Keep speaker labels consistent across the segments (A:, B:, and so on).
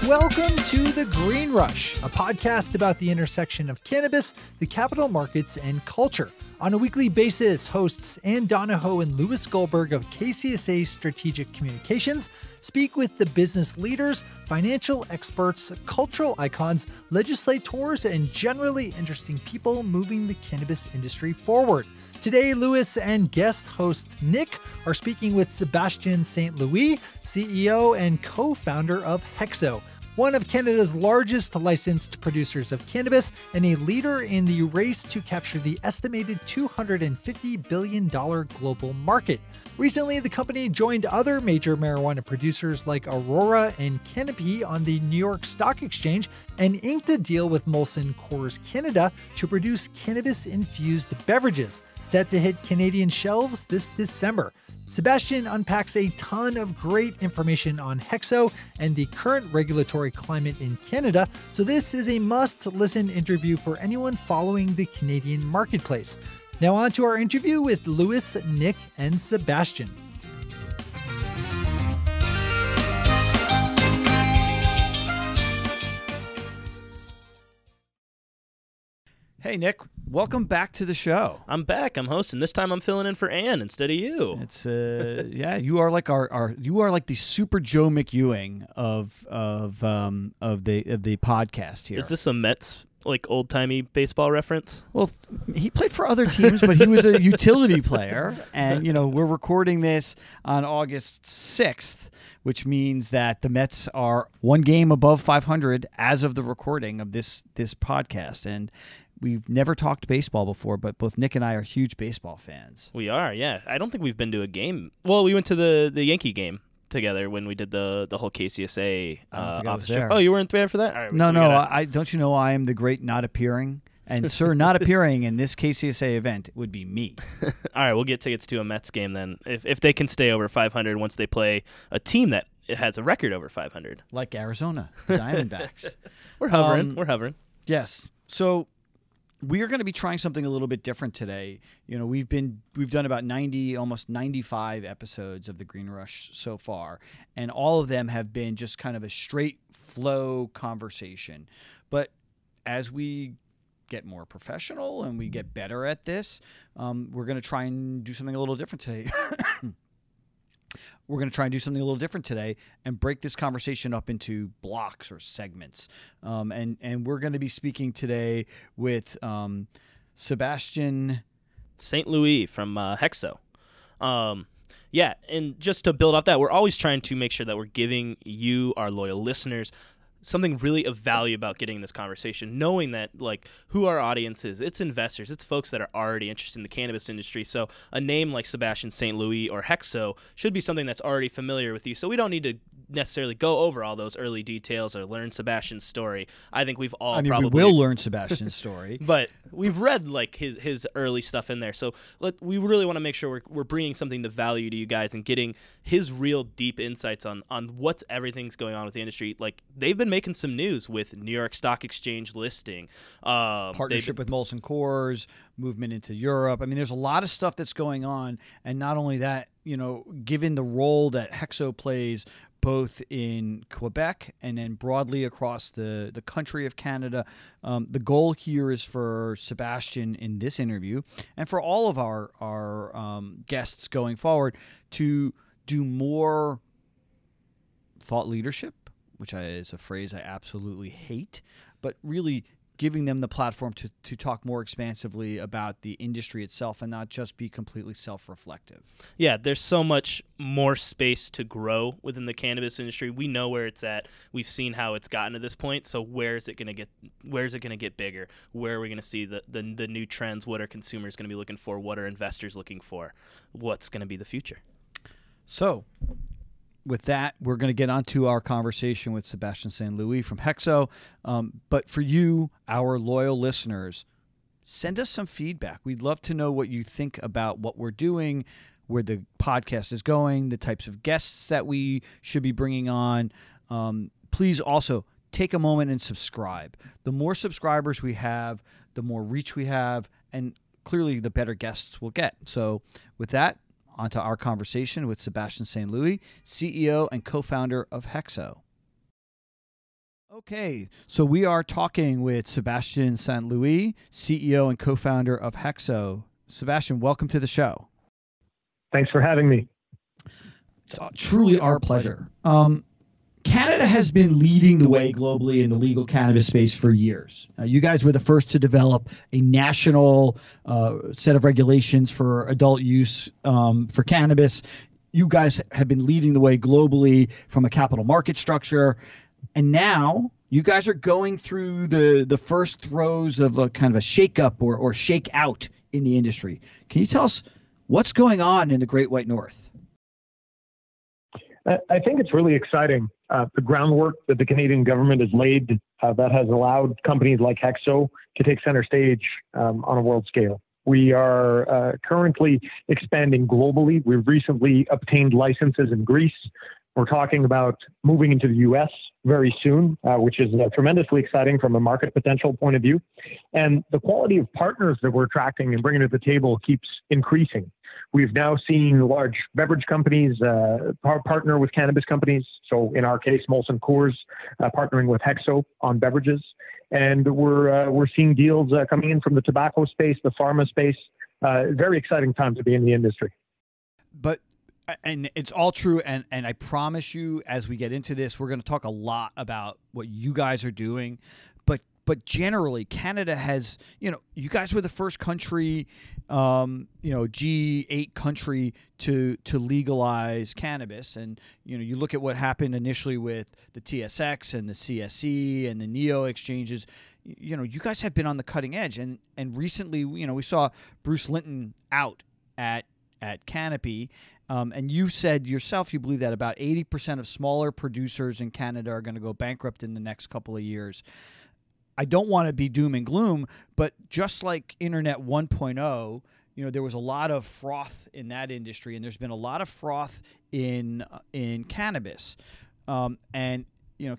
A: Welcome to The Green Rush, a podcast about the intersection of cannabis, the capital markets, and culture. On a weekly basis, hosts Ann Donahoe and Louis Goldberg of KCSA Strategic Communications speak with the business leaders, financial experts, cultural icons, legislators, and generally interesting people moving the cannabis industry forward. Today, Louis and guest host Nick are speaking with Sebastien St-Louis, CEO and co-founder of HEXO, one of Canada's largest licensed producers of cannabis and a leader in the race to capture the estimated $250 billion global market. Recently, the company joined other major marijuana producers like Aurora and Canopy on the New York Stock Exchange and inked a deal with MolsonCoors Canada to produce cannabis-infused beverages, set to hit Canadian shelves this December. Sebastian unpacks a ton of great information on HEXO and the current regulatory climate in Canada, so this is a must-listen interview for anyone following the Canadian marketplace. Now on to our interview with Louis, Nick, and Sebastian.
B: Hey Nick, welcome back to the show.
C: I'm back. I'm hosting. This time I'm filling in for Ann instead of you.
B: It's yeah, you are like you are like the Super Joe McEwing of the podcast here.
C: Is this a Mets old timey baseball reference?
B: Well, he played for other teams, but he was a utility player, and we're recording this on August 6th, which means that the Mets are one game above 500 as of the recording of this podcast, and we've never talked baseball before, but both Nick and I are huge baseball fans.
C: We are, yeah. I don't think we've been to a game. Well, we went to the Yankee game together when we did the whole KCSA office trip. Oh, you weren't there for that? All right,
B: no. I don't you know I am the great not appearing? And sir, not appearing in this KCSA event would be me.
C: All right, we'll get tickets to a Mets game then, if they can stay over 500 once they play a team that has a record over 500.
B: Like Arizona, the Diamondbacks.
C: We're hovering.
B: Yes. So we are going to be trying something a little bit different today. We've done about 90, almost 95 episodes of the Green Rush so far, and all of them have been just kind of a straight flow conversation. But as we get more professional and we get better at this, we're going to try and do something a little different today. We're going to try and do something a little different today and break this conversation up into blocks or segments. And we're going to be speaking today with Sebastien
C: St-Louis from HEXO. Yeah, and just to build off that, we're always trying to make sure that we're giving you, our loyal listeners, something really of value about getting this conversation, knowing that who our audience is. It's investors. It's folks that are already interested in the cannabis industry. So a name like Sebastien St-Louis or HEXO should be something that's already familiar with you. So we don't need to necessarily go over all those early details or learn Sebastian's story. I think we've all
B: we will learn Sebastian's story.
C: But we've read his early stuff in there. So we really want to make sure we're bringing something to value to you guys and getting his real deep insights on what's everything's going on with the industry. They've been making some news with New York Stock Exchange listing.
B: Partnership with MolsonCoors, movement into Europe. I mean, there's a lot of stuff that's going on. And not only that, given the role that HEXO plays both in Quebec and then broadly across the country of Canada, the goal here is for Sebastian in this interview and for all of our guests going forward to do more thought leadership, which is a phrase I absolutely hate, but really giving them the platform to talk more expansively about the industry itself and not just be completely self-reflective.
C: Yeah, there's so much more space to grow within the cannabis industry. We know where it's at. We've seen how it's gotten to this point. So where's it going to get bigger? Where are we going to see the new trends? What are consumers going to be looking for? What are investors looking for? What's going to be the future?
B: So with that, we're going to get onto our conversation with Sebastien St-Louis from HEXO. But for you, our loyal listeners, send us some feedback. We'd love to know what you think about what we're doing, where the podcast is going, the types of guests that we should be bringing on. Please also take a moment and subscribe. The more subscribers we have, the more reach we have, and clearly the better guests we'll get. So with that, onto our conversation with Sebastien St-Louis, CEO and co-founder of HEXO. Okay, so we are talking with Sebastien St-Louis, CEO and co-founder of HEXO. Sebastian, welcome to the show.
D: Thanks for having me.
B: It's truly our pleasure. Canada has been leading the way globally in the legal cannabis space for years. You guys were the first to develop a national set of regulations for adult use for cannabis. You guys have been leading the way globally from a capital market structure. And now you guys are going through the first throes of a kind of a shake-up or shake-out in the industry. Can you tell us what's going on in the Great White North?
D: I think it's really exciting. The groundwork that the Canadian government has laid that has allowed companies like HEXO to take center stage on a world scale. We are currently expanding globally. We've recently obtained licenses in Greece. We're talking about moving into the U.S. very soon, which is tremendously exciting from a market potential point of view. And the quality of partners that we're attracting and bringing to the table keeps increasing. We've now seen large beverage companies partner with cannabis companies. So in our case, MolsonCoors partnering with HEXO on beverages. And we're seeing deals coming in from the tobacco space, the pharma space. Very exciting time to be in the industry.
B: And it's all true, and I promise you, as we get into this, we're going to talk a lot about what you guys are doing. But generally, Canada has, you guys were the first country, G8 country to legalize cannabis. And, you look at what happened initially with the TSX and the CSE and the NEO exchanges. You guys have been on the cutting edge. And recently, we saw Bruce Linton out at Canopy. And you said yourself you believe that about 80% of smaller producers in Canada are going to go bankrupt in the next couple of years. I don't want to be doom and gloom, but just like Internet 1.0, there was a lot of froth in that industry, and there's been a lot of froth in cannabis. And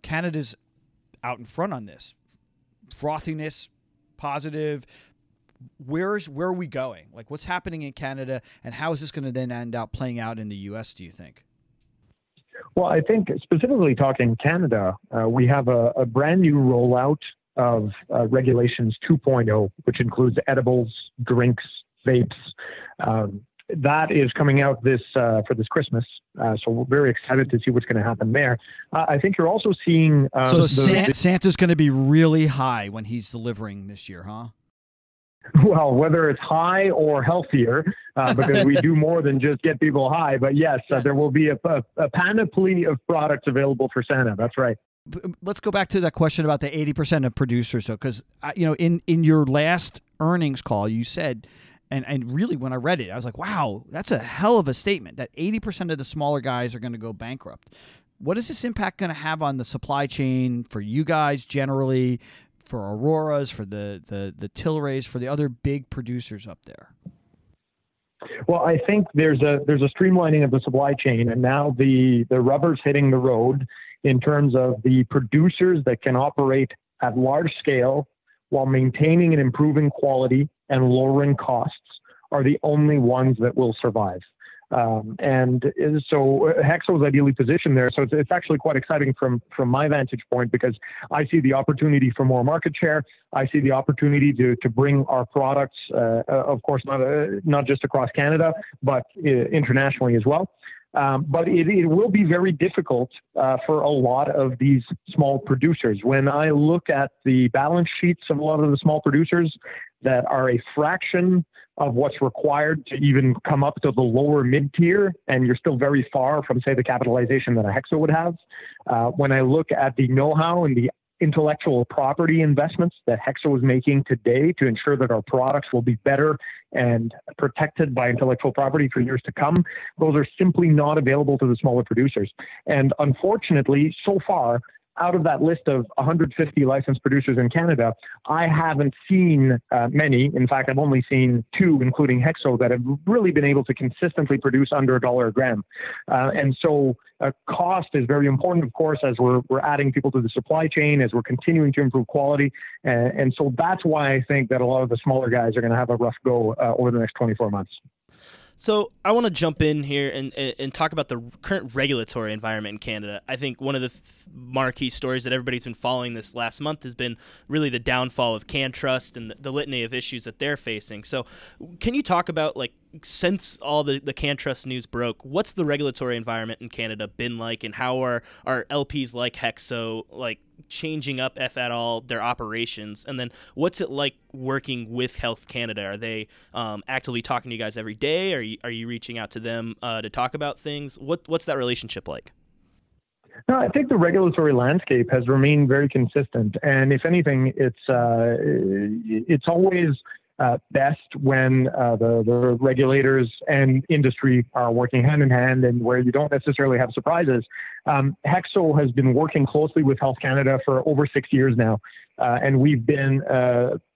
B: Canada's out in front on this. Frothiness, positive. Where are we going? Like, what's happening in Canada, and how is this going to then end up playing out in the U.S., do you think?
D: Well, I think specifically talking Canada, we have a brand new rollout of Regulations 2.0, which includes edibles, drinks, vapes. That is coming out for this Christmas. So we're very excited to see what's going to happen there. I think you're also seeing...
B: Santa's going to be really high when he's delivering this year, huh?
D: Well, whether it's high or healthier, because we do more than just get people high. But yes, there will be a panoply of products available for Santa. That's right.
B: Let's go back to that question about the 80% of producers. So, because in your last earnings call, you said, and really when I read it, I was like, wow, that's a hell of a statement. That 80% of the smaller guys are going to go bankrupt. What is this impact going to have on the supply chain for you guys generally? For Aurora's, for the Tilrays, for the other big producers up there?
D: Well, I think there's a streamlining of the supply chain, and now the rubber's hitting the road in terms of the producers that can operate at large scale while maintaining and improving quality and lowering costs are the only ones that will survive. And so HEXO is ideally positioned there. So it's actually quite exciting from my vantage point, because I see the opportunity for more market share. I see the opportunity to bring our products, of course, not just across Canada, but internationally as well. But it will be very difficult for a lot of these small producers. When I look at the balance sheets of a lot of the small producers that are a fraction of what's required to even come up to the lower mid-tier, and you're still very far from, say, the capitalization that a HEXO would have. When I look at the know-how and the intellectual property investments that HEXO is making today to ensure that our products will be better and protected by intellectual property for years to come, those are simply not available to the smaller producers. And unfortunately, so far, out of that list of 150 licensed producers in Canada, I haven't seen many. In fact, I've only seen 2, including HEXO, that have really been able to consistently produce under $1 a gram. And so cost is very important, of course, as we're adding people to the supply chain, as we're continuing to improve quality. And so that's why I think that a lot of the smaller guys are going to have a rough go over the next 24 months.
C: So I want to jump in here and talk about the current regulatory environment in Canada. I think one of the marquee stories that everybody's been following this last month has been really the downfall of CannTrust and the litany of issues that they're facing. So can you talk about, like, since all the CannTrust news broke, what's the regulatory environment in Canada been like, and how are LPs like HEXO, like, changing up, if at all, their operations? And then what's it like working with Health Canada? Are they actively talking to you guys every day? Are you reaching out to them to talk about things? What's that relationship like?
D: No, I think the regulatory landscape has remained very consistent, and if anything, it's always best when the regulators and industry are working hand in hand, and where you don't necessarily have surprises. HEXO has been working closely with Health Canada for over 6 years now, and we've been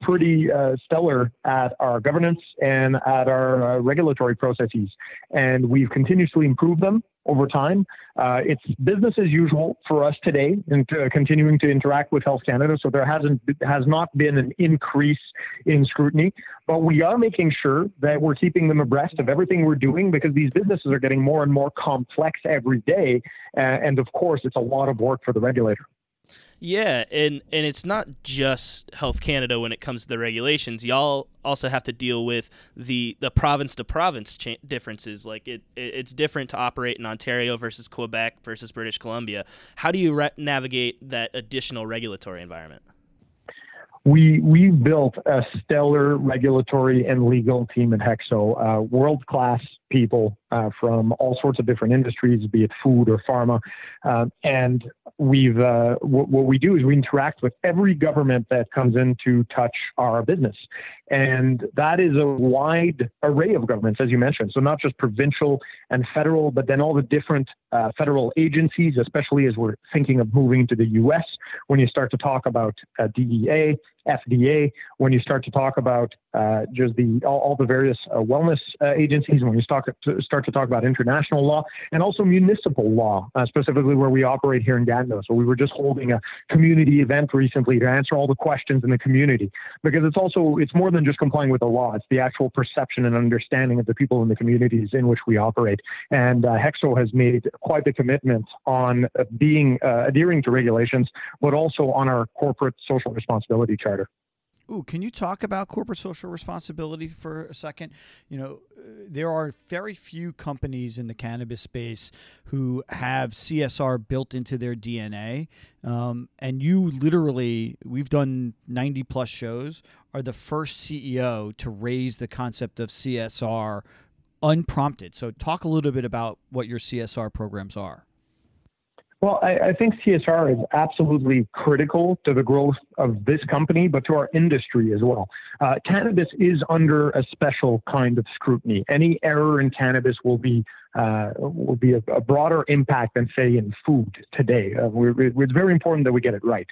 D: pretty stellar at our governance and at our regulatory processes, and we've continuously improved them over time. It's business as usual for us today, and continuing to interact with Health Canada. So there has not been an increase in scrutiny, but we are making sure that we're keeping them abreast of everything we're doing, because these businesses are getting more and more complex every day. And of course, it's a lot of work for the regulator.
C: Yeah, and it's not just Health Canada when it comes to the regulations. Y'all also have to deal with the province to province differences. Like it's different to operate in Ontario versus Quebec versus British Columbia. How do you navigate that additional regulatory environment?
D: We've built a stellar regulatory and legal team at HEXO, world-class people from all sorts of different industries, be it food or pharma. And what we do is we interact with every government that comes in to touch our business. And that is a wide array of governments, as you mentioned. So not just provincial and federal, but then all the different federal agencies, especially as we're thinking of moving to the U.S. When you start to talk about DEA, FDA, when you start to talk about just all the various wellness agencies, when you start to talk about international law and also municipal law, specifically where we operate here in Gatineau. So we were just holding a community event recently to answer all the questions in the community, because it's more than just complying with the law. It's the actual perception and understanding of the people in the communities in which we operate. And HEXO has made quite the commitment on adhering to regulations, but also on our corporate social responsibility charter.
B: Ooh, can you talk about corporate social responsibility for a second? You know, there are very few companies in the cannabis space who have CSR built into their DNA. And you literally, we've done 90 plus shows, are the first CEO to raise the concept of CSR unprompted. So talk a little bit about what your CSR programs are.
D: Well, I think CSR is absolutely critical to the growth of this company, but to our industry as well. Cannabis is under a special kind of scrutiny. Any error in cannabis will be a broader impact than, say, in food today. It's very important that we get it right.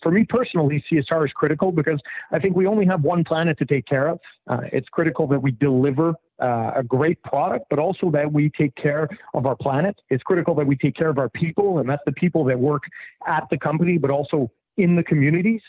D: For me personally, CSR is critical because I think we only have one planet to take care of. It's critical that we deliver a great product, but also that we take care of our planet. It's critical that we take care of our people, and that's the people that work at the company, but also in the communities.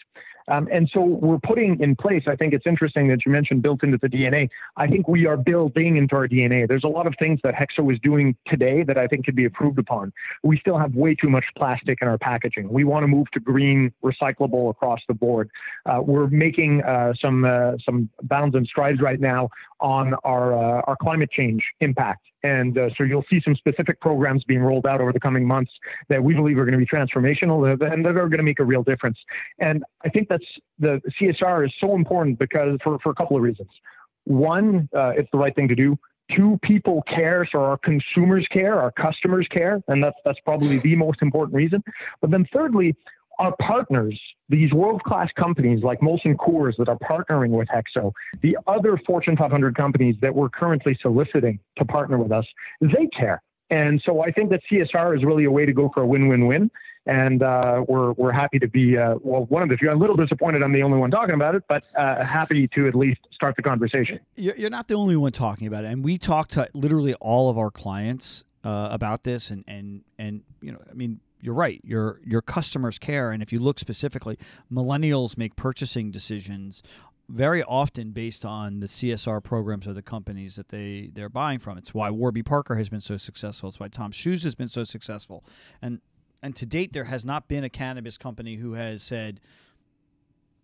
D: And so we're putting in place, I think it's interesting that you mentioned built into the DNA. I think we are building into our DNA. There's a lot of things that HEXO is doing today that I think could be improved upon. We still have way too much plastic in our packaging. We want to move to green, recyclable across the board. We're making some bounds and strides right now on our climate change impact. And so you'll see some specific programs being rolled out over the coming months that we believe are going to be transformational and that are going to make a real difference. And I think the CSR is so important because for a couple of reasons. One, it's the right thing to do. Two, people care, so our consumers care, our customers care, and that's probably the most important reason. But then thirdly, our partners, these world-class companies like MolsonCoors that are partnering with HEXO, the other Fortune 500 companies that we're currently soliciting to partner with us, they care. And so I think that CSR is really a way to go for a win-win-win. And we're happy to be, one of the few. I'm a little disappointed I'm the only one talking about it, but happy to at least start the conversation.
B: You're not the only one talking about it. And we talk to literally all of our clients about this. And you know, I mean, you're right. Your customers care. And if you look specifically, millennials make purchasing decisions very often based on the CSR programs of the companies that they're buying from. It's why Warby Parker has been so successful. It's why Tom's Shoes has been so successful. And to date, there has not been a cannabis company who has said,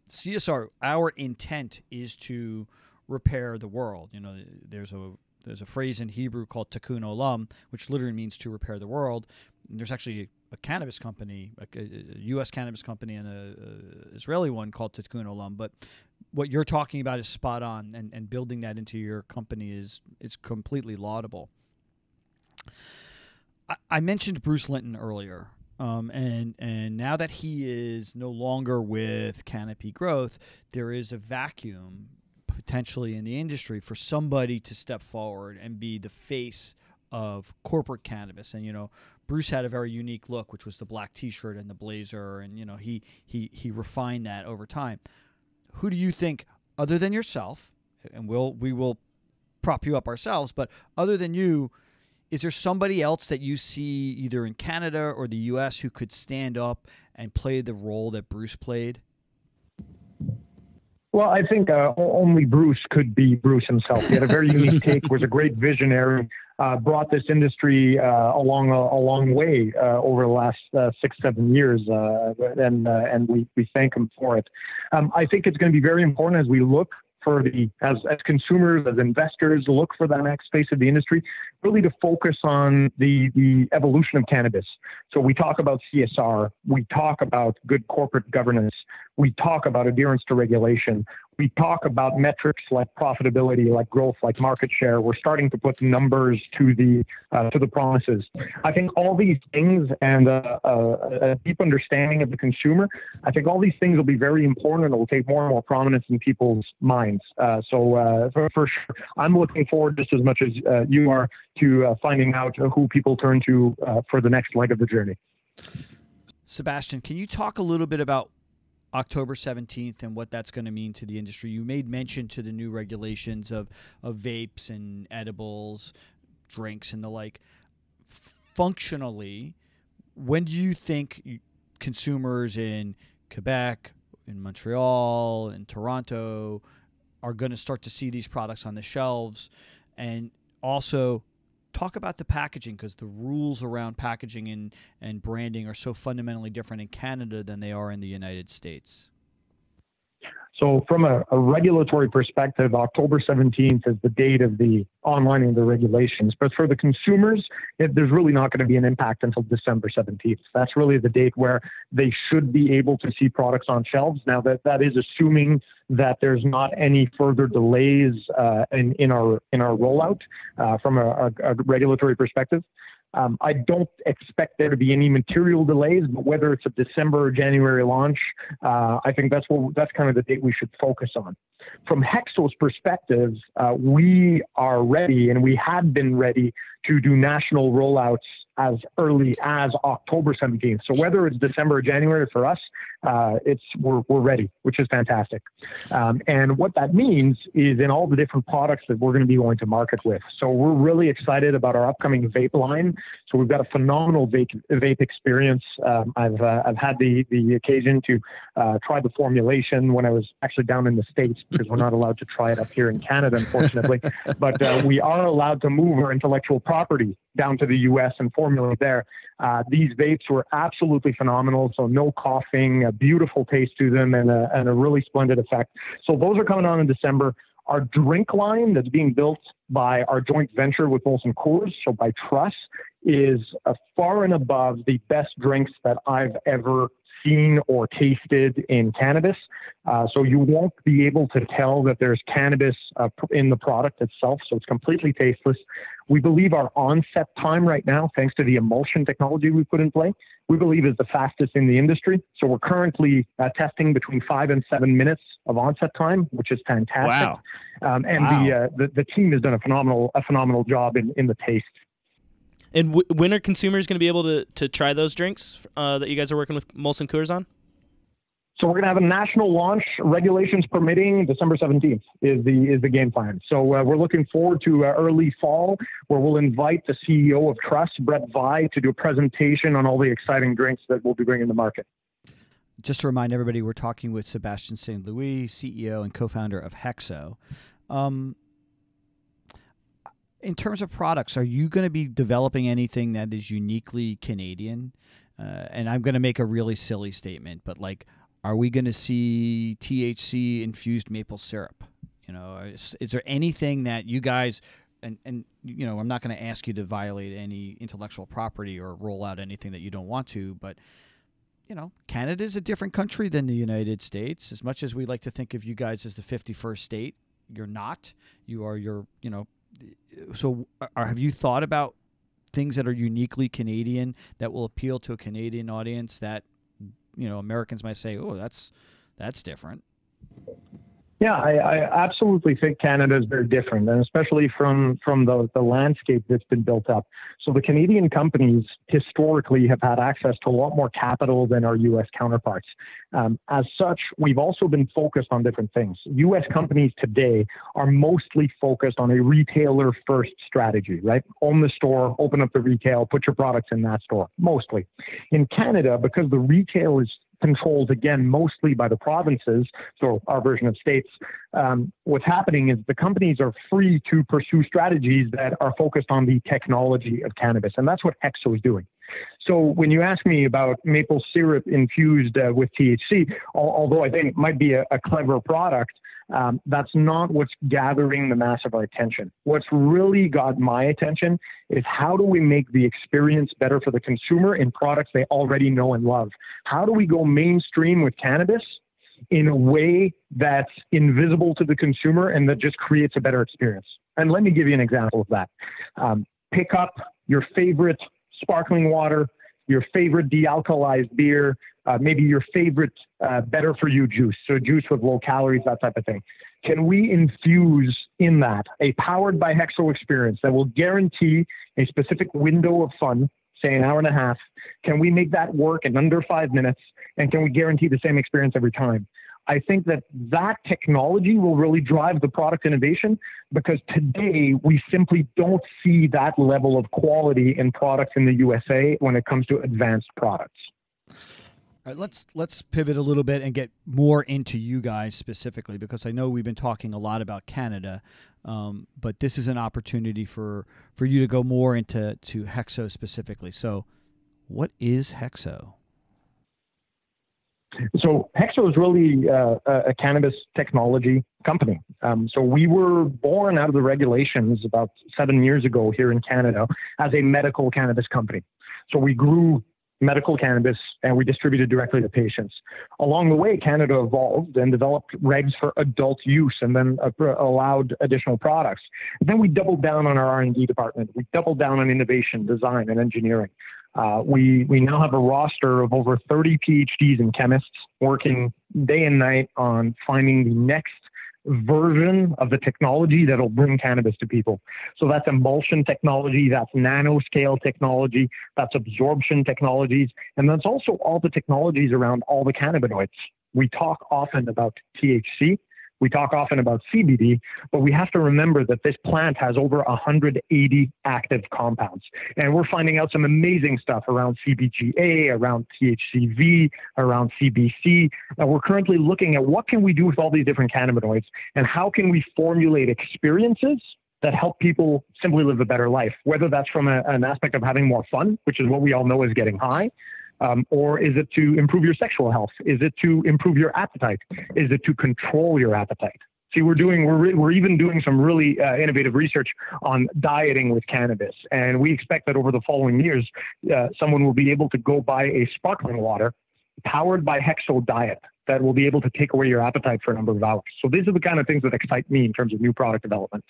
B: CSR, our intent is to repair the world. You know, there's a phrase in Hebrew called tikkun olam, which literally means to repair the world. And there's actually a cannabis company, a U.S. cannabis company, and a Israeli one called tikkun olam. But what you're talking about is spot on, and building that into your company is completely laudable. I mentioned Bruce Linton earlier. And now that he is no longer with Canopy Growth, there is a vacuum potentially in the industry for somebody to step forward and be the face of corporate cannabis. And, you know, Bruce had a very unique look, which was the black T-shirt and the blazer, and, you know, he refined that over time. Who do you think, other than yourself, and we will prop you up ourselves, but other than you, is there somebody else that you see either in Canada or the U.S. who could stand up and play the role that Bruce played?
D: Well, I think only Bruce could be Bruce himself. He had a very unique take, was a great visionary, brought this industry a long way over the last 6-7 years, and we thank him for it. I think it's going to be very important as we look for as consumers, as investors, look for that next face of the industry, really to focus on the evolution of cannabis. So we talk about CSR, we talk about good corporate governance, we talk about adherence to regulation, we talk about metrics like profitability, like growth, like market share. We're starting to put numbers to the promises. I think all these things and a deep understanding of the consumer, I think all these things will be very important, and it will take more and more prominence in people's minds. So for sure, I'm looking forward just as much as you are to finding out who people turn to for the next leg of the journey.
B: Sebastian, can you talk a little bit about October 17th and what that's going to mean to the industry? You made mention to the new regulations of vapes and edibles, drinks and the like. Functionally, when do you think consumers in Quebec, in Montreal, in Toronto are going to start to see these products on the shelves? And also talk about the packaging, because the rules around packaging and branding are so fundamentally different in Canada than they are in the United States.
D: So from a regulatory perspective, October 17th is the date of the onlining of the regulations. But for the consumers, there's really not going to be an impact until December 17th. That's really the date where they should be able to see products on shelves. Now, that is assuming that there's not any further delays in our rollout from a regulatory perspective. I don't expect there to be any material delays, but whether it's a December or January launch, I think that's kind of the date we should focus on. From HEXO's perspective, we are ready, and we had been ready to do national rollouts as early as October 17th. So whether it's December or January for us, we're ready, which is fantastic. And what that means is in all the different products that we're going to be going to market with. So we're really excited about our upcoming vape line. So we've got a phenomenal vape experience. I've had the occasion to try the formulation when I was actually down in the States, because we're not allowed to try it up here in Canada, unfortunately. But we are allowed to move our intellectual property down to the U.S. and formulate there. These vapes were absolutely phenomenal. So no coughing, a beautiful taste to them, and a really splendid effect. So those are coming on in December. Our drink line that's being built by our joint venture with MolsonCoors, so by Trust, is far and above the best drinks that I've ever seen or tasted in cannabis. So you won't be able to tell that there's cannabis in the product itself. So it's completely tasteless. We believe our onset time right now, thanks to the emulsion technology we put in play, we believe is the fastest in the industry. So we're currently testing between 5 and 7 minutes of onset time, which is fantastic.
C: Wow.
D: The team has done a phenomenal job in the taste.
C: And when are consumers going to be able to try those drinks that you guys are working with MolsonCoors on?
D: So we're going to have a national launch, regulations permitting, December 17th is the game plan. So we're looking forward to early fall, where we'll invite the CEO of Trust, Brett Vi, to do a presentation on all the exciting drinks that we'll be bringing to market.
B: just to remind everybody, we're talking with Sebastien St-Louis, CEO and co-founder of HEXO. In terms of products, are you going to be developing anything that is uniquely Canadian? And I'm going to make a really silly statement, but like, are we going to see THC infused maple syrup? You know, is there anything that you guys, and you know, I'm not going to ask you to violate any intellectual property or roll out anything that you don't want to, but you know, Canada is a different country than the United States. As much as we like to think of you guys as the 51st state, you're not. You are you know. So have you thought about things that are uniquely Canadian that will appeal to a Canadian audience that, you know, Americans might say, oh, that's different?
D: Yeah, I absolutely think Canada is very different, and especially from the landscape that's been built up. So the Canadian companies historically have had access to a lot more capital than our U.S. counterparts. As such, we've also been focused on different things. U.S. companies today are mostly focused on a retailer-first strategy, right? Own the store, open up the retail, put your products in that store, mostly. In Canada, because the retail is controlled, again, mostly by the provinces, so our version of states, what's happening is the companies are free to pursue strategies that are focused on the technology of cannabis, and that's what HEXO is doing. So when you ask me about maple syrup infused with THC, although I think it might be a clever product, that's not what's gathering the mass of our attention. What's really got my attention is how do we make the experience better for the consumer in products they already know and love? How do we go mainstream with cannabis in a way that's invisible to the consumer and that just creates a better experience? And let me give you an example of that. Pick up your favorite sparkling water, your favorite de-alkalized beer, maybe your favorite better for you juice, so juice with low calories, that type of thing. Can we infuse in that a powered by HEXO experience that will guarantee a specific window of fun, say an hour and a half? Can we make that work in under 5 minutes? And can we guarantee the same experience every time? I think that technology will really drive the product innovation, because today we simply don't see that level of quality in products in the USA when it comes to advanced products.
B: All right, let's pivot a little bit and get more into you guys specifically, because I know we've been talking a lot about Canada, but this is an opportunity for you to go more into HEXO specifically. So what is HEXO?
D: So HEXO is really a cannabis technology company. So we were born out of the regulations about 7 years ago here in Canada as a medical cannabis company. So we grew medical cannabis and we distributed directly to patients. Along the way, Canada evolved and developed regs for adult use and then allowed additional products. And then we doubled down on our R&D department. We doubled down on innovation, design, and engineering. We now have a roster of over 30 PhDs and chemists working day and night on finding the next version of the technology that'll bring cannabis to people. So that's emulsion technology, that's nanoscale technology, that's absorption technologies, and that's also all the technologies around all the cannabinoids. We talk often about THC. We talk often about CBD, but we have to remember that this plant has over 180 active compounds. And we're finding out some amazing stuff around CBGA, around THCV, around CBC. And we're currently looking at what can we do with all these different cannabinoids and how can we formulate experiences that help people simply live a better life, whether that's from an aspect of having more fun, which is what we all know is getting high, or is it to improve your sexual health? Is it to improve your appetite? Is it to control your appetite? See, we're even doing some really innovative research on dieting with cannabis, and we expect that over the following years, someone will be able to go buy a sparkling water powered by HEXO diet that will be able to take away your appetite for a number of hours. So these are the kind of things that excite me in terms of new product development.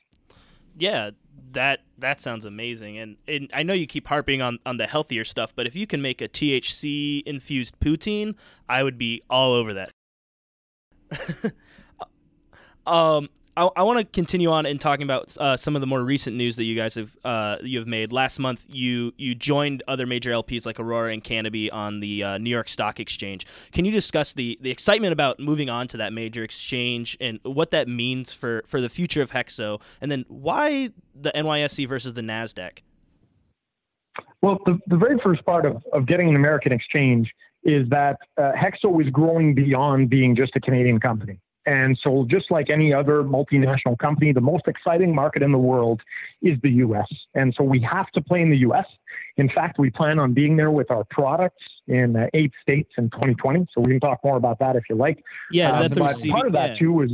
C: Yeah, that sounds amazing. And I know you keep harping on the healthier stuff, but if you can make a THC infused poutine, I would be all over that. I want to continue on in talking about some of the more recent news that you guys have made. Last month, you joined other major LPs like Aurora and Canopy on the New York Stock Exchange. Can you discuss the excitement about moving on to that major exchange and what that means for the future of HEXO, and then why the NYSE versus the NASDAQ?
D: Well, the very first part of getting an American exchange is that HEXO is growing beyond being just a Canadian company. And so just like any other multinational company, the most exciting market in the world is the U.S. And so we have to play in the U.S. In fact, we plan on being there with our products in 8 states in 2020. So we can talk more about that if you like.
C: Yeah, is that through
D: but part of that too was,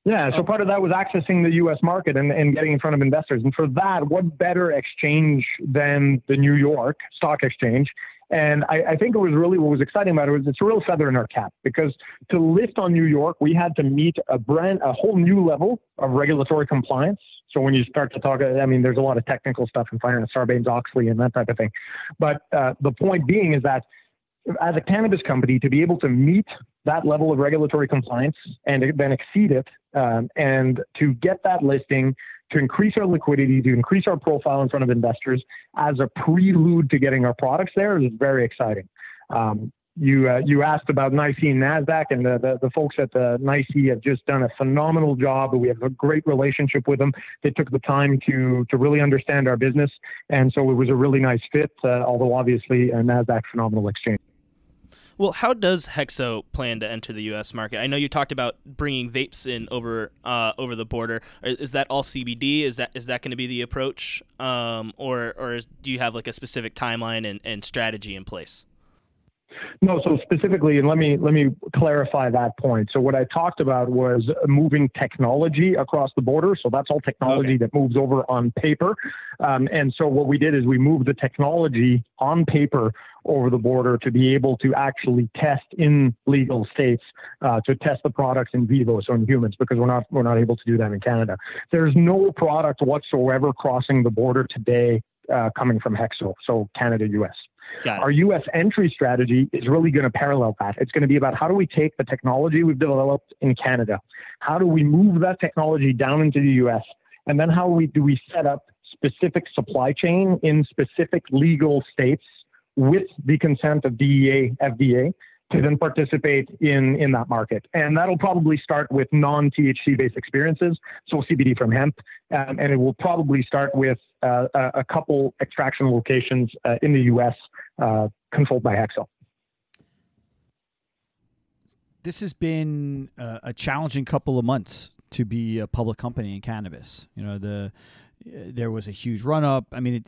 D: so part of that was accessing the U.S. market and getting in front of investors. And for that, what better exchange than the New York Stock Exchange? And I think it was really what was exciting about it was it's a real feather in our cap, because to list on New York, we had to meet a whole new level of regulatory compliance. So when you start to talk, I mean, there's a lot of technical stuff in finance, Sarbanes-Oxley and that type of thing. But the point being is that as a cannabis company, to be able to meet that level of regulatory compliance and then exceed it, and to get that listing, to increase our liquidity, to increase our profile in front of investors as a prelude to getting our products there is very exciting. You asked about NYSE and NASDAQ, and the folks at the NYSE have just done a phenomenal job. We have a great relationship with them. They took the time to really understand our business, and so it was a really nice fit, although obviously a NASDAQ phenomenal exchange.
C: Well, how does HEXO plan to enter the U.S. market? I know you talked about bringing vapes in over the border. Is that all CBD? Is that going to be the approach, or do you have like a specific timeline and strategy in place?
D: No, so specifically, and let me clarify that point. So what I talked about was moving technology across the border. So that's all technology that moves over on paper. And so what we did is we moved the technology on paper over the border to be able to actually test in legal states, to test the products in vivo, so in humans, because we're not able to do that in Canada. There's no product whatsoever crossing the border today coming from HEXO, so Canada, US. Our U.S. entry strategy is really going to parallel that. It's going to be about how do we take the technology we've developed in Canada, how do we move that technology down into the U.S., and then how do we set up specific supply chain in specific legal states with the consent of DEA, FDA, to then participate in that market. And that'll probably start with non-THC based experiences, so CBD from hemp, and it will probably start with a couple extraction locations in the U.S. Controlled by HEXO.
B: This has been a challenging couple of months to be a public company in cannabis. You know, there was a huge run up. I mean,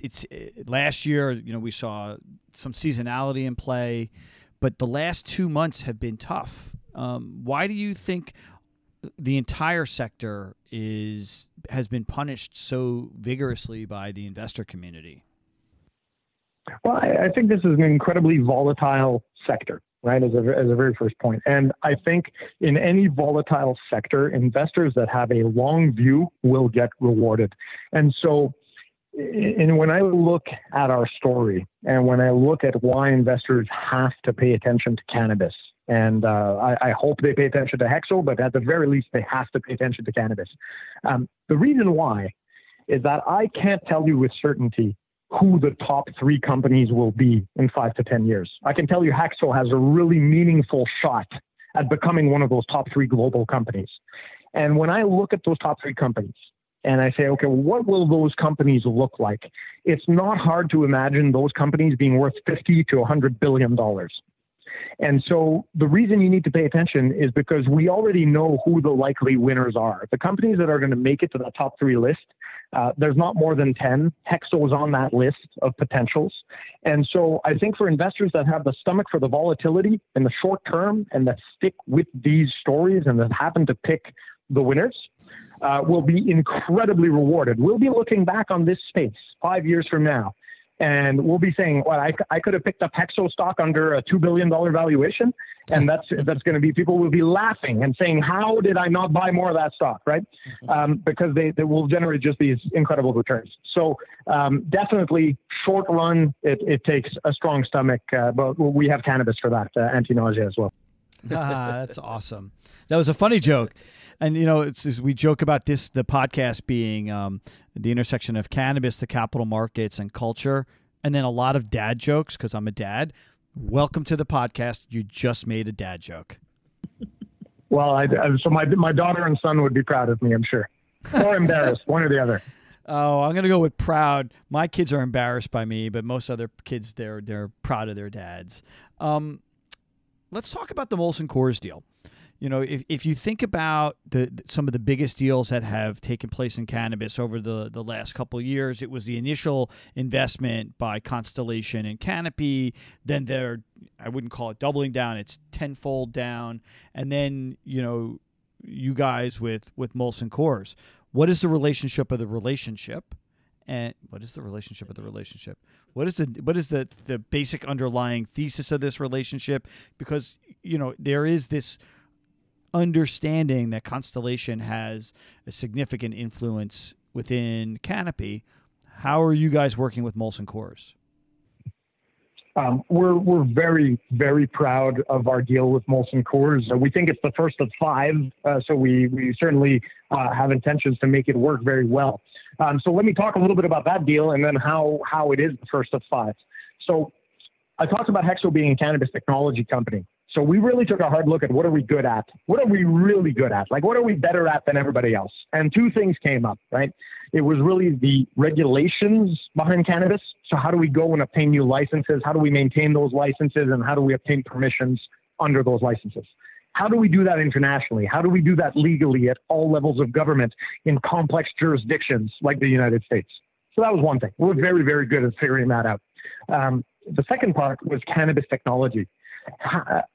B: last year, you know, we saw some seasonality in play, but the last 2 months have been tough. Why do you think the entire sector has been punished so vigorously by the investor community?
D: Well, I think this is an incredibly volatile sector, right, as a very first point. And I think in any volatile sector, investors that have a long view will get rewarded. And so when I look at our story and when I look at why investors have to pay attention to cannabis, and I hope they pay attention to HEXO, but at the very least, they have to pay attention to cannabis. The reason why is that I can't tell you with certainty who the top 3 companies will be in 5 to 10 years. I can tell you HEXO has a really meaningful shot at becoming one of those top 3 global companies. And when I look at those top 3 companies and I say, okay, what will those companies look like? It's not hard to imagine those companies being worth $50 to $100 billion. And so the reason you need to pay attention is because we already know who the likely winners are. The companies that are going to make it to the top 3 list, there's not more than 10. HEXO is on that list of potentials. And so I think for investors that have the stomach for the volatility in the short term and that stick with these stories and that happen to pick the winners, will be incredibly rewarded. We'll be looking back on this space 5 years from now, and we'll be saying, well, I could have picked up HEXO stock under a $2 billion valuation. And that's going to be, people will be laughing and saying, how did I not buy more of that stock, right? Because they will generate just these incredible returns. So definitely short run, it takes a strong stomach, but we have cannabis for that, anti-nausea as well.
B: That's awesome. That was a funny joke. And, you know, we joke about this, the podcast being the intersection of cannabis, the capital markets, and culture, and then a lot of dad jokes because I'm a dad. Welcome to the podcast. You just made a dad joke.
D: Well, so my daughter and son would be proud of me, I'm sure. Or embarrassed, one or the other.
B: Oh, I'm going to go with proud. My kids are embarrassed by me, but most other kids, they're proud of their dads. let's talk about the Molson Coors deal. You know, if you think about some of the biggest deals that have taken place in cannabis over the last couple of years, it was the initial investment by Constellation and Canopy. Then I wouldn't call it doubling down; it's tenfold down. And then you guys with Molson Coors. What is the relationship of the relationship? And what is the relationship of the relationship? What is the basic underlying thesis of this relationship? Because there is this understanding that Constellation has a significant influence within Canopy. How are you guys working with Molson Coors?
D: We're very, very proud of our deal with Molson Coors. We think it's the first of 5, so we certainly have intentions to make it work very well. So let me talk a little bit about that deal and then how it is the first of 5. So I talked about HEXO being a cannabis technology company. So we really took a hard look at what are we good at? What are we really good at? Like, what are we better at than everybody else? And 2 things came up, right? It was really the regulations behind cannabis. So how do we go and obtain new licenses? How do we maintain those licenses? And how do we obtain permissions under those licenses? How do we do that internationally? How do we do that legally at all levels of government in complex jurisdictions like the United States? So that was one thing. We're very, very good at figuring that out. The second part was cannabis technology.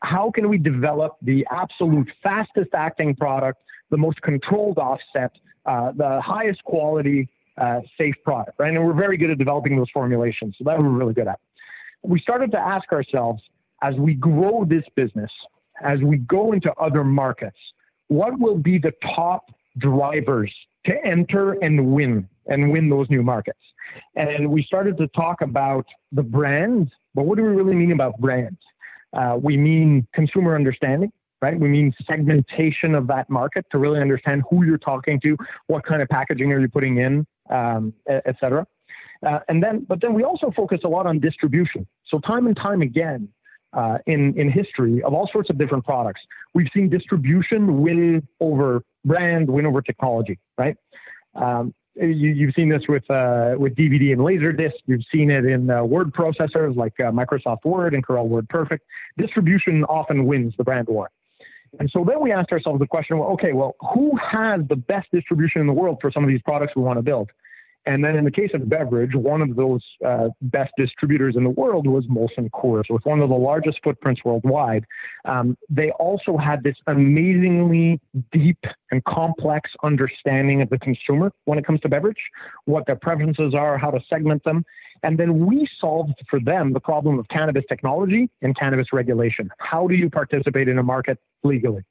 D: How can we develop the absolute fastest acting product, the most controlled offset, the highest quality, safe product, right? And we're very good at developing those formulations. So that we're really good at. We started to ask ourselves, as we grow this business, as we go into other markets, what will be the top drivers to enter and win those new markets? And we started to talk about the brand, but what do we really mean about brand? We mean consumer understanding, right? We mean segmentation of that market to really understand who you're talking to, what kind of packaging are you putting in, et cetera. But then we also focus a lot on distribution. So time and time again, in history of all sorts of different products, we've seen distribution win over brand, win over technology, right? You've seen this with DVD and Laserdisc. You've seen it in word processors like Microsoft Word and Corel WordPerfect. Distribution often wins the brand war. And so then we asked ourselves the question, who has the best distribution in the world for some of these products we want to build? And then in the case of beverage, one of those best distributors in the world was Molson Coors, with one of the largest footprints worldwide. They also had this amazingly deep and complex understanding of the consumer when it comes to beverage, what their preferences are, how to segment them. And then we solved for them the problem of cannabis technology and cannabis regulation. How do you participate in a market legally?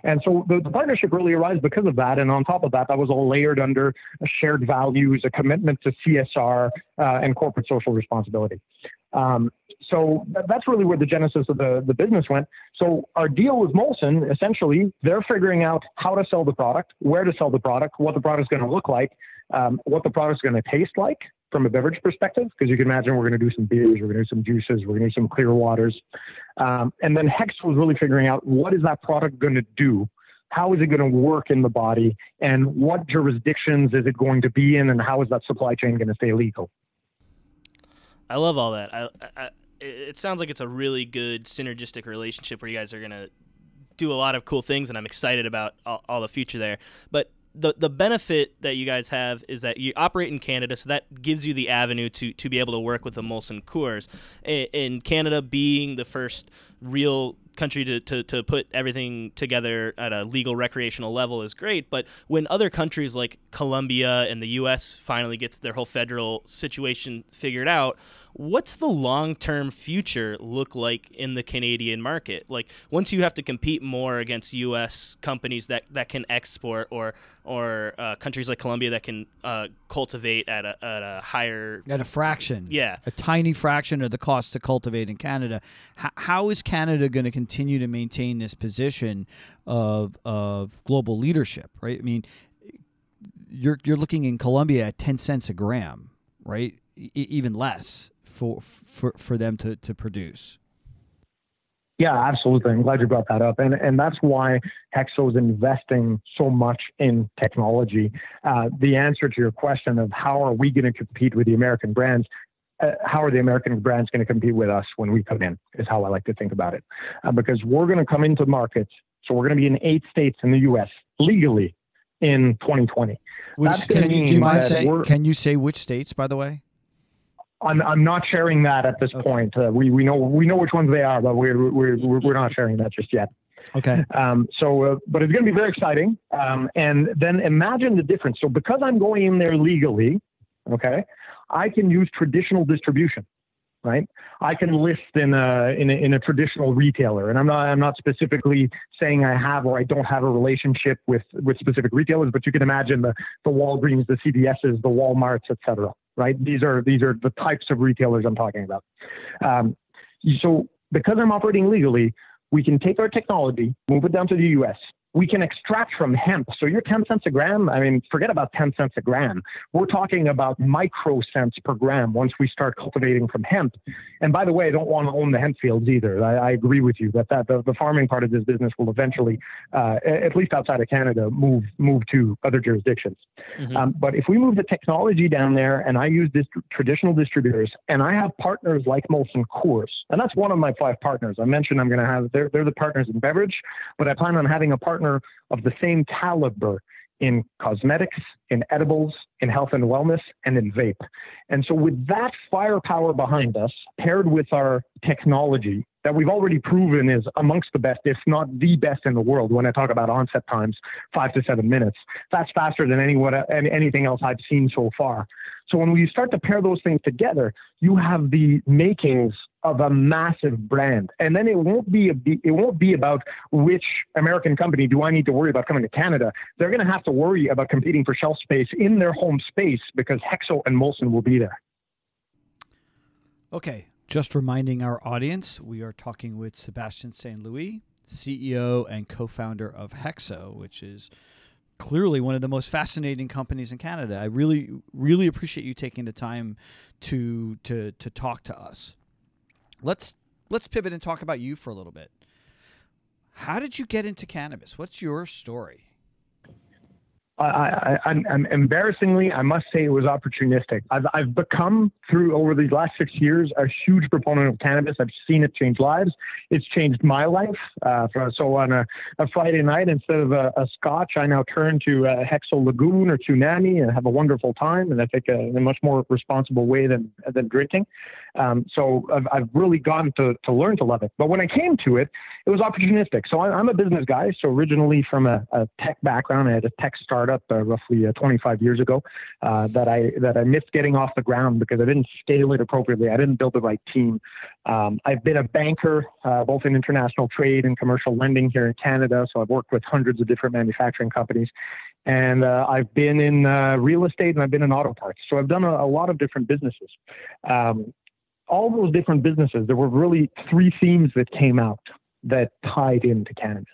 D: And so the partnership really arose because of that. And on top of that, that was all layered under shared values, a commitment to CSR and corporate social responsibility. So that's really where the genesis of the business went. So our deal with Molson, essentially, they're figuring out how to sell the product, where to sell the product, what the product's going to look like, what the product's going to taste like from a beverage perspective, because you can imagine we're going to do some beers, we're going to do some juices, we're going to do some clear waters. And then HEXO was really figuring out what is that product going to do? How is it going to work in the body? And what jurisdictions is it going to be in? And how is that supply chain going to stay legal?
C: I love all that. It sounds like it's a really good synergistic relationship where you guys are going to do a lot of cool things, and I'm excited about all the future there. But the benefit that you guys have is that you operate in Canada, so that gives you the avenue to be able to work with the Molson Coors. In Canada being the first real country to put everything together at a legal recreational level is great, but when other countries like Colombia and the U.S. finally gets their whole federal situation figured out, what's the long-term future look like in the Canadian market? Like, once you have to compete more against U.S. companies that can export, or countries like Colombia that can cultivate at a higher...
B: At a fraction.
C: Yeah.
B: A tiny fraction of the cost to cultivate in Canada. How is Canada going to continue to maintain this position of global leadership, right? I mean, you're looking in Colombia at 10 cents a gram, right? Even less for them to produce.
D: Yeah, absolutely. I'm glad you brought that up. And that's why HEXO is investing so much in technology. The answer to your question of how are we going to compete with the American brands, how are the American brands going to compete with us when we come in, is how I like to think about it. Because we're going to come into markets. So we're going to be in 8 states in the U.S. legally in 2020.
B: Can you say which states, by the way?
D: I'm not sharing that at this point. We know which ones they are, but we're not sharing that just yet.
B: Okay.
D: But it's going to be very exciting. And then imagine the difference. So because I'm going in there legally, okay, I can use traditional distribution, right? I can list in a traditional retailer, and I'm not specifically saying I have or I don't have a relationship with specific retailers, but you can imagine the Walgreens, the CVS's, the Walmarts, etc. Right? These are the types of retailers I'm talking about. So because I'm operating legally, we can take our technology, move it down to the U.S. We can extract from hemp. So your 10 cents a gram, I mean, forget about 10 cents a gram. We're talking about micro cents per gram once we start cultivating from hemp. And by the way, I don't want to own the hemp fields either. I agree with you that the farming part of this business will eventually, at least outside of Canada, move to other jurisdictions. Mm-hmm. But if we move the technology down there and I use traditional distributors, and I have partners like MolsonCoors, and that's one of my 5 partners. I mentioned I'm going to have, they're the partners in beverage, but I plan on having a partner of the same caliber in cosmetics, in edibles, in health and wellness, and in vape. And so with that firepower behind us, paired with our technology that we've already proven is amongst the best, if not the best in the world, when I talk about onset times, 5 to 7 minutes, that's faster than anything else I've seen so far. So when we start to pair those things together, you have the makings of a massive brand. And then it won't be about which American company do I need to worry about coming to Canada. They're going to have to worry about competing for shelf space in their home space because Hexo and Molson will be there.
B: Okay. Just reminding our audience, we are talking with Sebastien St-Louis, CEO and co-founder of HEXO, which is clearly one of the most fascinating companies in Canada. I really, really appreciate you taking the time to talk to us. Let's pivot and talk about you for a little bit. How did you get into cannabis? What's your story?
D: I'm embarrassingly, I must say it was opportunistic. I've become, over these last 6 years, a huge proponent of cannabis. I've seen it change lives. It's changed my life. So on a Friday night, instead of a scotch, I now turn to Hexo Lagoon or Tsunami and have a wonderful time. And I think in a much more responsible way than drinking. So I've really gotten to learn to love it. But when I came to it, it was opportunistic. So I'm a business guy. So originally from a tech background, I had a tech startup roughly 25 years ago that I missed getting off the ground because I didn't scale it appropriately. I didn't build the right team. I've been a banker both in international trade and commercial lending here in Canada. So I've worked with hundreds of different manufacturing companies. And I've been in real estate and I've been in auto parts. So I've done a lot of different businesses. All those different businesses, there were really 3 themes that came out that tied into cannabis.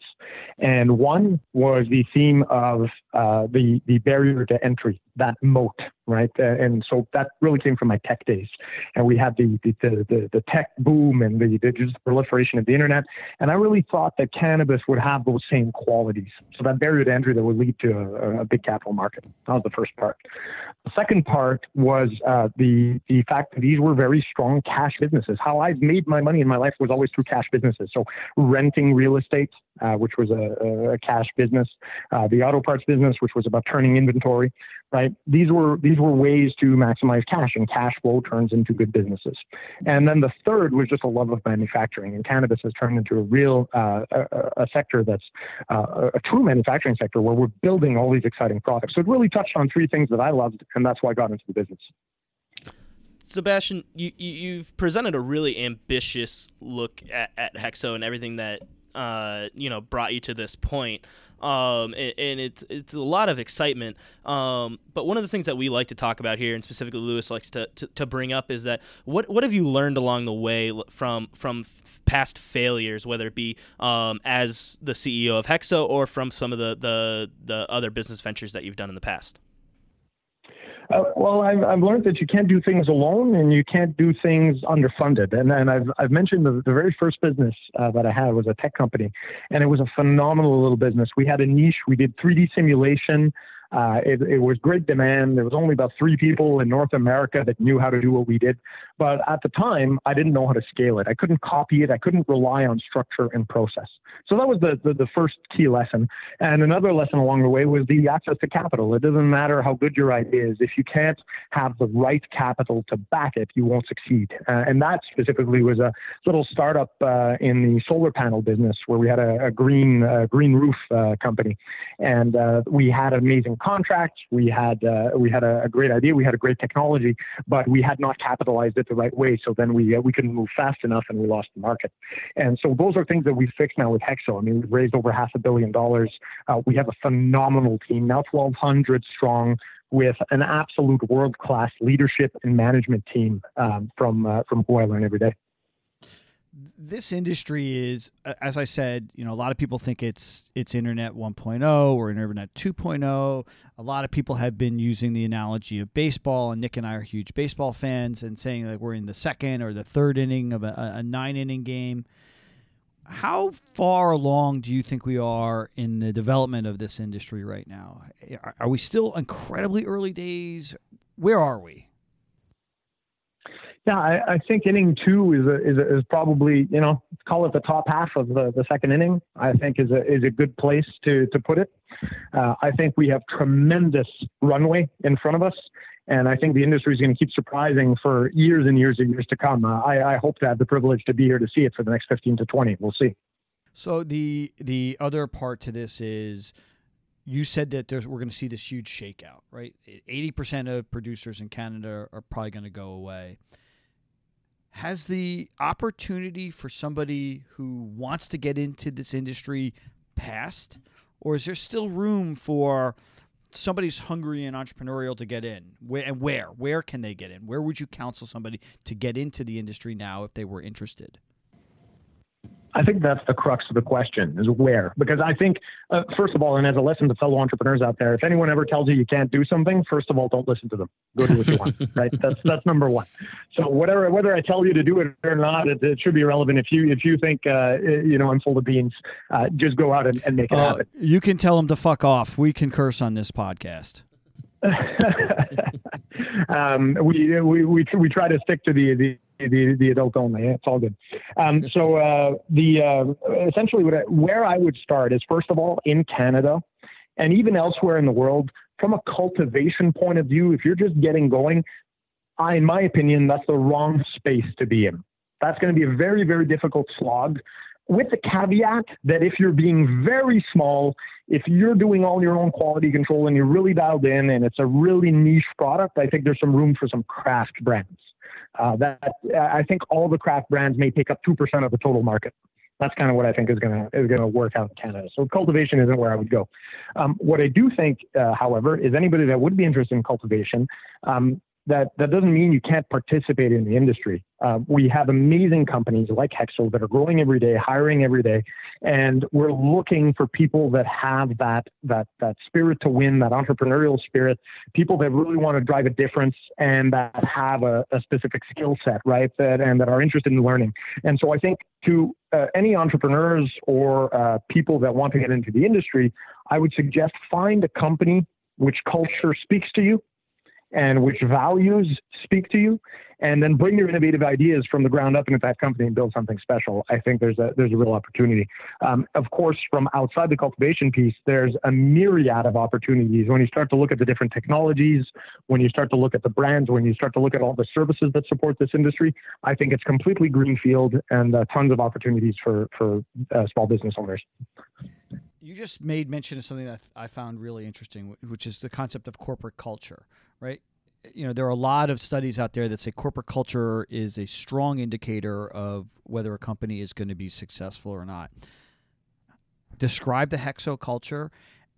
D: And one was the theme of the barrier to entry, that moat, right? And so that really came from my tech days. And we had the tech boom and the just proliferation of the internet. And I really thought that cannabis would have those same qualities. So that barrier to entry that would lead to a big capital market. That was the first part. The second part was the fact that these were very strong cash businesses. How I've made my money in my life was always through cash businesses. So renting real estate, which was a cash business, the auto parts business, which was about turning inventory, right? These were ways to maximize cash, and cash flow turns into good businesses. And then the third was just a love of manufacturing, and cannabis has turned into a real a sector that's a true manufacturing sector where we're building all these exciting products. So it really touched on 3 things that I loved, and that's why I got into the business.
C: Sebastian, you've presented a really ambitious look at Hexo and everything that brought you to this point, and it's a lot of excitement. But one of the things that we like to talk about here, and specifically Louis likes to bring up, is that what have you learned along the way from past failures, whether it be as the CEO of Hexo or from some of the other business ventures that you've done in the past?
D: Well, I've learned that you can't do things alone, and you can't do things underfunded. And I've mentioned the very first business that I had was a tech company, and it was a phenomenal little business. We had a niche. We did 3D simulation. It was great demand. There was only about 3 people in North America that knew how to do what we did. But at the time, I didn't know how to scale it. I couldn't copy it. I couldn't rely on structure and process. So that was the first key lesson. And another lesson along the way was the access to capital. It doesn't matter how good your idea is. If you can't have the right capital to back it, you won't succeed. And that specifically was a little startup in the solar panel business where we had a green roof company. And we had amazing contracts. We had a great idea. We had a great technology, but we had not capitalized it the right way. So then we couldn't move fast enough and we lost the market. And so those are things that we fixed now with HEXO. I mean, we've raised over $500 million. We have a phenomenal team, now 1,200 strong, with an absolute world-class leadership and management team from who I learn every day.
B: This industry is, as I said, a lot of people think it's Internet 1.0 or Internet 2.0. A lot of people have been using the analogy of baseball, and Nick and I are huge baseball fans, and saying that we're in the second or the third inning of a 9-inning game. How far along do you think we are in the development of this industry right now? Are we still incredibly early days? Where are we?
D: Yeah, I think inning 2 is probably, call it the top half of the second inning. I think is a good place to put it. I think we have tremendous runway in front of us, and I think the industry is going to keep surprising for years and years and years to come. I hope to have the privilege to be here to see it for the next 15 to 20. We'll see.
B: So the other part to this is, you said that we're going to see this huge shakeout, right? 80% of producers in Canada are probably going to go away. Has the opportunity for somebody who wants to get into this industry passed, or is there still room for somebody who's hungry and entrepreneurial to get in? Where can they get in? Where would you counsel somebody to get into the industry now if they were interested?
D: I think that's the crux of the question, is where. Because I think, first of all, and as a lesson to fellow entrepreneurs out there, if anyone ever tells you you can't do something, first of all, don't listen to them. Go do what you want, right? That's number one. So whether I tell you to do it or not, it should be irrelevant. If you think, I'm full of beans, just go out and make it happen.
B: You can tell them to fuck off. We can curse on this podcast. We try to stick to the adult only. It's all good. Essentially where I would start is, first of all, in Canada and even elsewhere in the world, from a cultivation point of view, if you're just getting going, in my opinion, that's the wrong space to be in. That's going to be a very, very difficult slog, with the caveat that if you're being very small, if you're doing all your own quality control and you're really dialed in and it's a really niche product, I think there's some room for some craft brands. I think all the craft brands may take up 2% of the total market. That's kind of what I think is gonna work out in Canada. So cultivation isn't where I would go. What I do think, however, is anybody that would be interested in cultivation, that doesn't mean you can't participate in the industry. We have amazing companies like HEXO that are growing every day, hiring every day, and we're looking for people that have that spirit to win, that entrepreneurial spirit, people that really want to drive a difference and that have a specific skill set, right? And that are interested in learning. And so I think to any entrepreneurs or people that want to get into the industry, I would suggest find a company which culture speaks to you and which values speak to you, and then bring your innovative ideas from the ground up into that company and build something special. I think there's a real opportunity. Of course, from outside the cultivation piece, there's a myriad of opportunities. When you start to look at the different technologies, when you start to look at the brands, when you start to look at all the services that support this industry, I think it's completely greenfield and tons of opportunities for small business owners. You just made mention of something that I found really interesting, which is the concept of corporate culture, right? There are a lot of studies out there that say corporate culture is a strong indicator of whether a company is going to be successful or not. Describe the HEXO culture,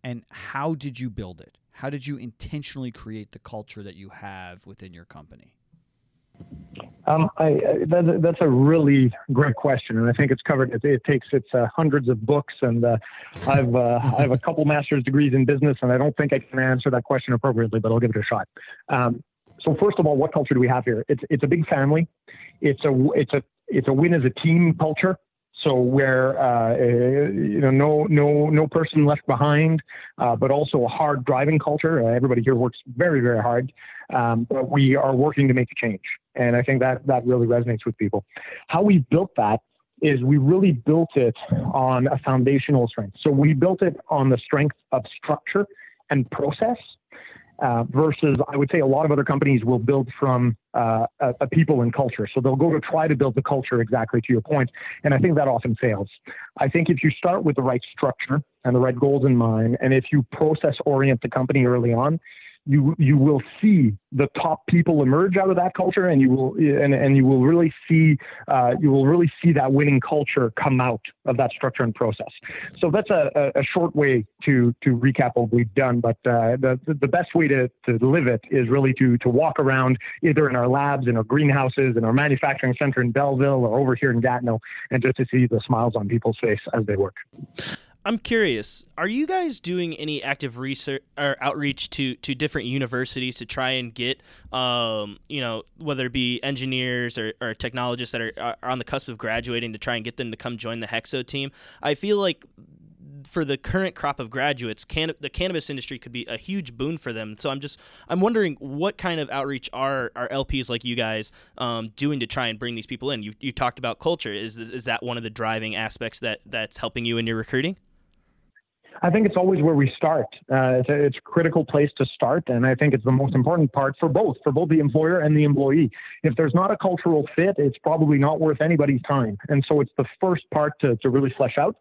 B: and how did you build it? How did you intentionally create the culture that you have within your company?
D: That's a really great question, and I think it's covered. It's hundreds of books, and I have a couple master's degrees in business, and I don't think I can answer that question appropriately, but I'll give it a shot. So first of all, what culture do we have here? It's a big family. It's a win as a team culture. So where no person left behind, but also a hard driving culture. Everybody here works very, very hard, but we are working to make a change, and I think that really resonates with people. How we built that is we really built it on a foundational strength. So we built it on the strength of structure and process. Versus, I would say, a lot of other companies will build from a people and culture. So they'll go to try to build the culture, exactly to your point, and I think that often fails. I think if you start with the right structure and the right goals in mind, and if you process orient the company early on, you will see the top people emerge out of that culture, and you will really see that winning culture come out of that structure and process. So that's a short way to recap what we've done. But the best way to live it is really to walk around either in our labs, in our greenhouses, in our manufacturing center in Belleville, or over here in Gatineau, and just to see the smiles on people's face as they work.
C: I'm curious, are you guys doing any active research or outreach to different universities to try and get, whether it be engineers or technologists that are on the cusp of graduating, to try and get them to come join the HEXO team? I feel like for the current crop of graduates, the cannabis industry could be a huge boon for them. So I'm wondering, what kind of outreach are LPs like you guys doing to try and bring these people in? You talked about culture. Is that one of the driving aspects that's helping you in your recruiting?
D: I think it's always where we start. It's a critical place to start, and I think it's the most important part for both the employer and the employee. If there's not a cultural fit, it's probably not worth anybody's time. And so it's the first part to really flesh out.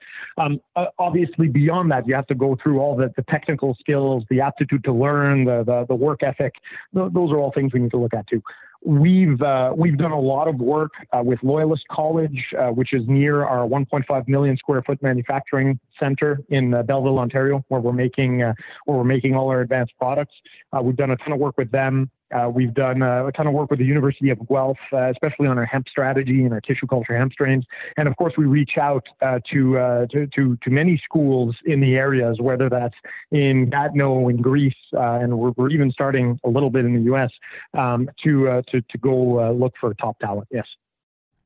D: Obviously, beyond that, you have to go through all the technical skills, the aptitude to learn, the work ethic. Those are all things we need to look at too. We've done a lot of work with Loyalist College, which is near our 1.5 million square foot manufacturing center in Belleville, Ontario, where we're making all our advanced products. We've done a ton of work with them. We've done a ton of work with the University of Guelph, especially on our hemp strategy and our tissue culture hemp strains. And of course, we reach out to many schools in the areas, whether that's in Gatineau, in Greece, and we're even starting a little bit in the U.S. To go look for top talent. Yes.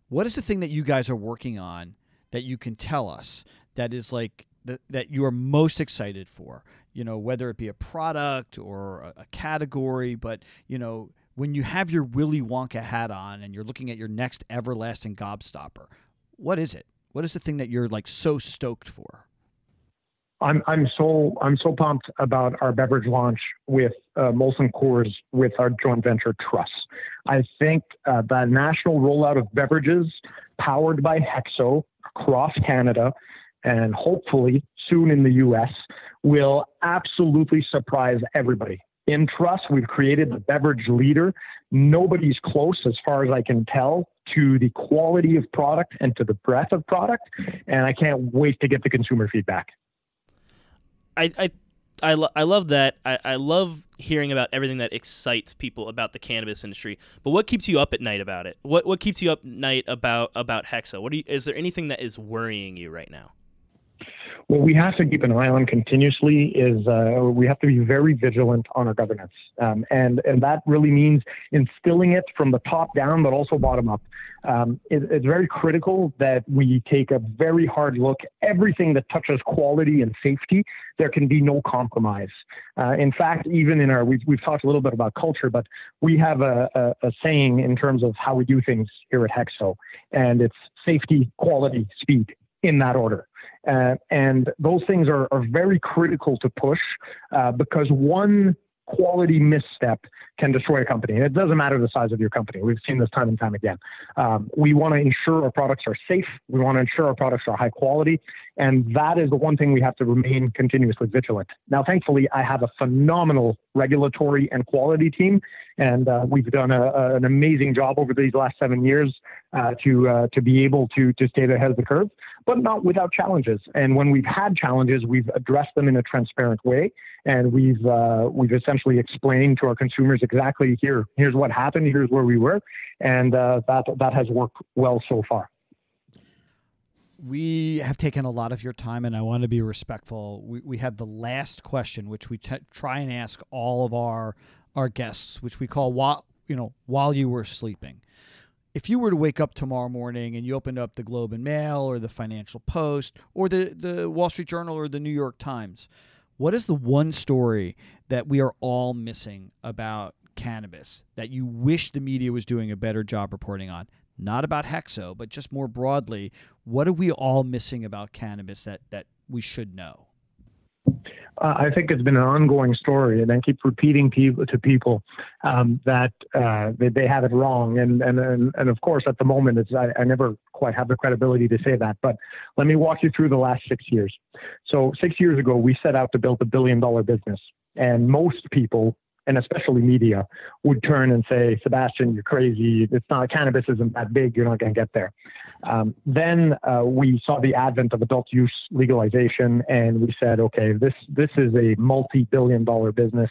B: What is the thing that you guys are working on that you can tell us that is like that you are most excited for? Whether it be a product or a category, but when you have your Willy Wonka hat on and you're looking at your next everlasting gobstopper, what is it? What is the thing that you're like so stoked for?
D: I'm so pumped about our beverage launch with MolsonCoors with our joint venture Trust. I think the national rollout of beverages powered by HEXO across Canada, and hopefully soon in the U.S., will absolutely surprise everybody. In Trust, we've created the beverage leader. Nobody's close, as far as I can tell, to the quality of product and to the breadth of product, and I can't wait to get the consumer feedback.
C: I love that. I love hearing about everything that excites people about the cannabis industry. But what keeps you up at night about it? What keeps you up at night about HEXO? Is there anything that is worrying you right now?
D: What we have to keep an eye on continuously is we have to be very vigilant on our governance. And that really means instilling it from the top down, but also bottom up. It's very critical that we take a very hard look. Everything that touches quality and safety, there can be no compromise. In fact, even in we've talked a little bit about culture, but we have a saying in terms of how we do things here at HEXO, and it's safety, quality, speed, in that order. And those things are very critical to push because one quality misstep can destroy a company. And it doesn't matter the size of your company. We've seen this time and time again. We want to ensure our products are safe. We want to ensure our products are high quality. And that is the one thing we have to remain continuously vigilant. Now, thankfully, I have a phenomenal regulatory and quality team. And we've done an amazing job over these last 7 years to be able to stay ahead of the curve, but not without challenges. And when we've had challenges, we've addressed them in a transparent way. And we've essentially explained to our consumers exactly here's what happened, here's where we were. And that has worked well so far.
B: We have taken a lot of your time, and I want to be respectful. We have the last question, which we try and ask all of our guests, which we call while you were sleeping. if you were to wake up tomorrow morning and you opened up the Globe and Mail or the Financial Post or the Wall Street Journal or the New York Times, what is the one story that we are all missing about cannabis that you wish the media was doing a better job reporting on? Not about Hexo, but just more broadly, what are we all missing about cannabis that we should know?
D: I think it's been an ongoing story, and I keep repeating to people that they have it wrong. And of course, at the moment, I never quite have the credibility to say that. But let me walk you through the last 6 years. So 6 years ago, we set out to build $1 billion business, and most people, and especially media, would turn and say, Sebastian, you're crazy. It's not, cannabis isn't that big. You're not going to get there. Then we saw the advent of adult use legalization, and we said, okay, this is a multi-billion-dollar business.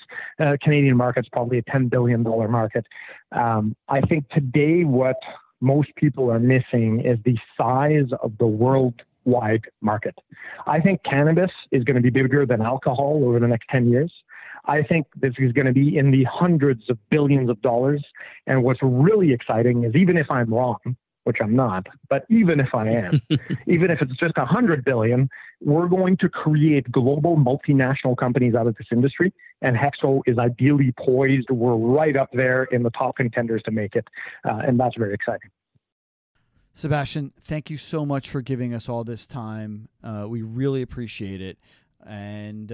D: Canadian market's probably a $10 billion market. I think today what most people are missing is the size of the worldwide market. I think cannabis is going to be bigger than alcohol over the next 10 years. I think this is going to be in the hundreds of billions of dollars. And what's really exciting is, even if I'm wrong, which I'm not, but even if I am, even if it's just 100 billion, we're going to create global multinational companies out of this industry. And Hexo is ideally poised. We're right up there in the top contenders to make it. And that's very exciting.
B: Sebastian, thank you so much for giving us all this time. We really appreciate it. And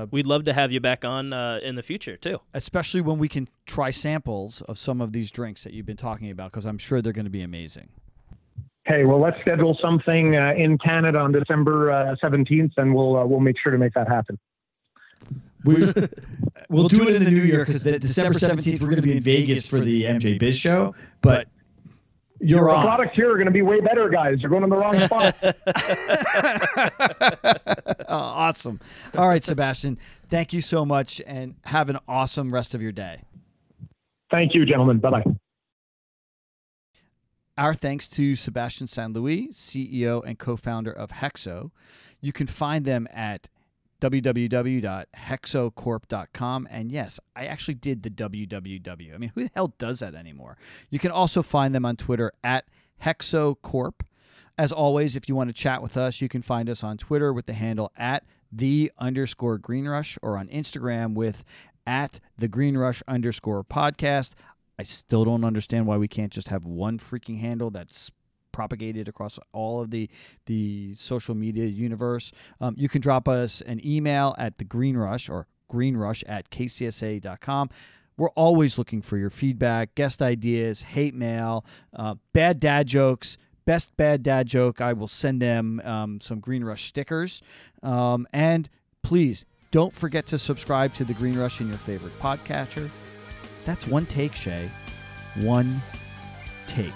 C: we'd love to have you back on in the future too,
B: especially when we can try samples of some of these drinks that you've been talking about, because I'm sure they're going to be amazing.
D: Hey, well, let's schedule something in Canada on December 17th, and we'll make sure to make that happen.
B: We'll do it in the new year, because December 17th we're going to be in Vegas for the MJ Biz show, but
D: your products here are going to be way better, guys. You're going in the wrong spot.
B: Oh, awesome. All right, Sebastian, thank you so much, and have an awesome rest of your day.
D: Thank you, gentlemen. Bye-bye.
B: Our thanks to Sebastien St-Louis, CEO and co-founder of HEXO. You can find them at www.hexocorp.com. And yes, I actually did the www. I mean, who the hell does that anymore? You can also find them on Twitter at HEXO Corp. As always, if you want to chat with us, you can find us on Twitter with the handle at @the_GreenRush, or on Instagram with @thegreenrush_podcast. I still don't understand why we can't just have one freaking handle that's propagated across all of the social media universe. You can drop us an email at thegreenrush, or greenrush@kcsa.com. We're always looking for your feedback, guest ideas, hate mail, bad dad jokes. Best bad dad joke, I will send them some Green Rush stickers. And please don't forget to subscribe to the Green Rush in your favorite podcatcher. That's one take, Shay. One take.